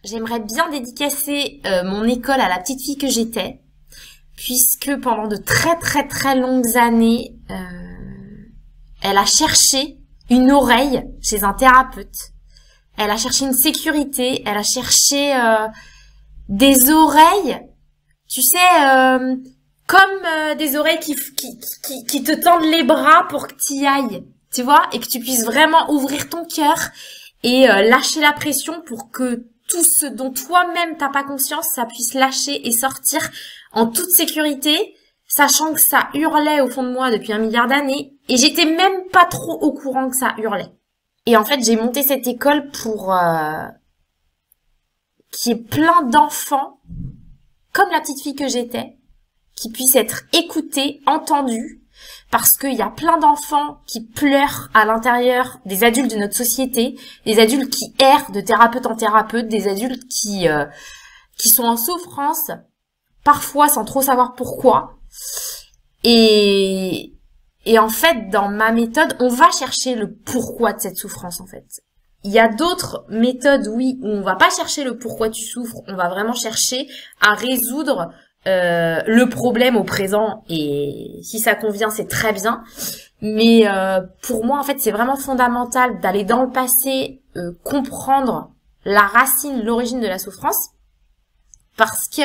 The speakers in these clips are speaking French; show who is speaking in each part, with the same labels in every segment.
Speaker 1: j'aimerais bien dédicacer mon école à la petite fille que j'étais, puisque pendant de très très très longues années, elle a cherché une oreille chez un thérapeute. Elle a cherché une sécurité, elle a cherché des oreilles, tu sais, comme des oreilles qui te tendent les bras pour que tu y ailles, tu vois, et que tu puisses vraiment ouvrir ton cœur et lâcher la pression pour que tout ce dont toi-même t'as pas conscience, ça puisse lâcher et sortir en toute sécurité, sachant que ça hurlait au fond de moi depuis 1 milliard d'années, et j'étais même pas trop au courant que ça hurlait. Et en fait, j'ai monté cette école pour qu'il y ait plein d'enfants, comme la petite fille que j'étais, qui puissent être écoutés, entendus, parce qu'il y a plein d'enfants qui pleurent à l'intérieur des adultes de notre société, des adultes qui errent de thérapeute en thérapeute, des adultes qui sont en souffrance, parfois sans trop savoir pourquoi. Et en fait, dans ma méthode, on va chercher le pourquoi de cette souffrance, en fait. Il y a d'autres méthodes, oui, où on va pas chercher le pourquoi tu souffres, on va vraiment chercher à résoudre le problème au présent, et si ça convient, c'est très bien. Mais pour moi, en fait, c'est vraiment fondamental d'aller dans le passé, comprendre la racine, l'origine de la souffrance, parce que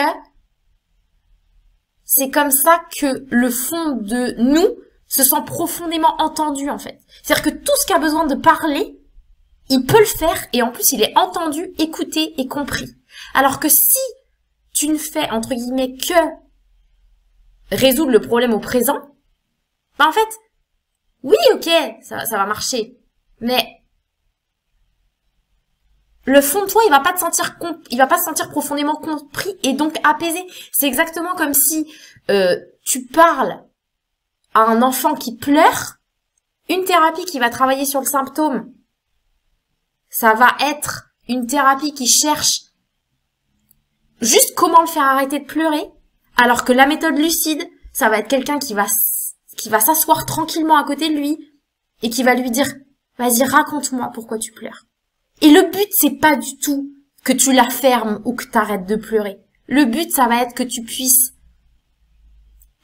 Speaker 1: c'est comme ça que le fond de nous se sent profondément entendu, en fait. C'est-à-dire que tout ce qui a besoin de parler, il peut le faire, et en plus, il est entendu, écouté et compris. Alors que si tu ne fais, entre guillemets, que résoudre le problème au présent, bah en fait, oui, ok, ça va marcher, mais le fond de toi, il va pas se sentir profondément compris et donc apaisé. C'est exactement comme si tu parles à un enfant qui pleure, une thérapie qui va travailler sur le symptôme, ça va être une thérapie qui cherche juste comment le faire arrêter de pleurer, alors que la méthode lucide, ça va être quelqu'un qui va s'asseoir tranquillement à côté de lui et qui va lui dire « Vas-y, raconte-moi pourquoi tu pleures ». Et le but, c'est pas du tout que tu la fermes ou que t'arrêtes de pleurer. Le but, ça va être que tu puisses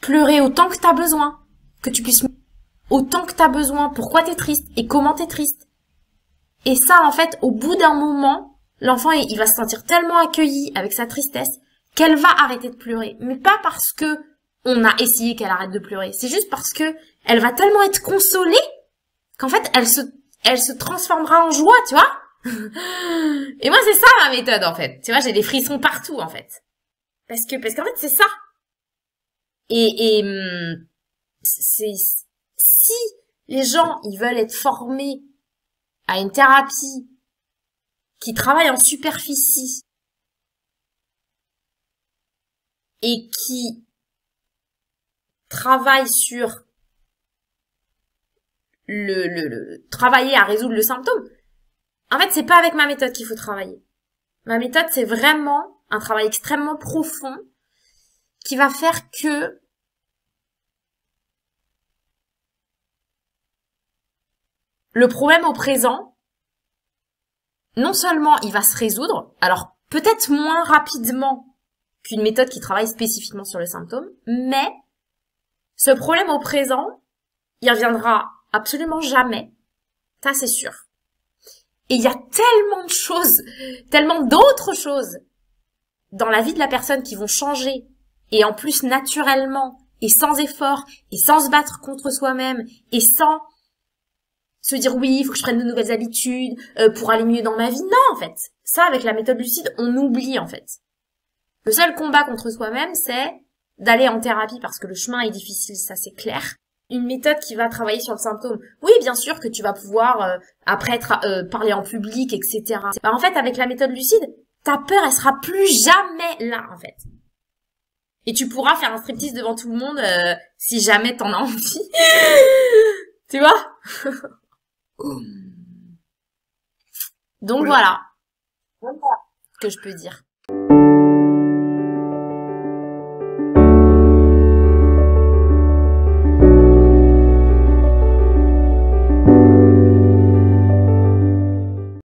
Speaker 1: pleurer autant que t'as besoin, que tu puisses autant que t'as besoin, pourquoi t'es triste et comment t'es triste. Et ça, en fait, au bout d'un moment, l'enfant, il va se sentir tellement accueilli avec sa tristesse qu'elle va arrêter de pleurer. Mais pas parce que on a essayé qu'elle arrête de pleurer. C'est juste parce que elle va tellement être consolée qu'en fait, elle se transformera en joie, tu vois. Et moi, c'est ça ma méthode, en fait. Tu vois, j'ai des frissons partout, en fait. Parce qu'en fait, c'est ça. Et c'est, si les gens, ils veulent être formés à une thérapie qui travaille en superficie et qui travaille sur travailler à résoudre le symptôme, en fait, c'est pas avec ma méthode qu'il faut travailler. Ma méthode, c'est vraiment un travail extrêmement profond qui va faire que le problème au présent, non seulement il va se résoudre, alors peut-être moins rapidement qu'une méthode qui travaille spécifiquement sur le symptôme, mais ce problème au présent, il reviendra absolument jamais. Ça, c'est sûr. Et il y a tellement de choses, tellement d'autres choses dans la vie de la personne qui vont changer, et en plus naturellement, et sans effort, et sans se battre contre soi-même, et sans se dire oui, il faut que je prenne de nouvelles habitudes pour aller mieux dans ma vie. Non, en fait. Ça, avec la méthode lucide, on oublie, en fait. Le seul combat contre soi-même, c'est d'aller en thérapie parce que le chemin est difficile, ça c'est clair. Une méthode qui va travailler sur le symptôme. Oui, bien sûr que tu vas pouvoir après parler en public, etc. Bah, en fait, avec la méthode lucide, ta peur, elle sera plus jamais là, en fait. Et tu pourras faire un striptease devant tout le monde si jamais t'en as envie. Tu vois? Donc voilà ce que je peux dire.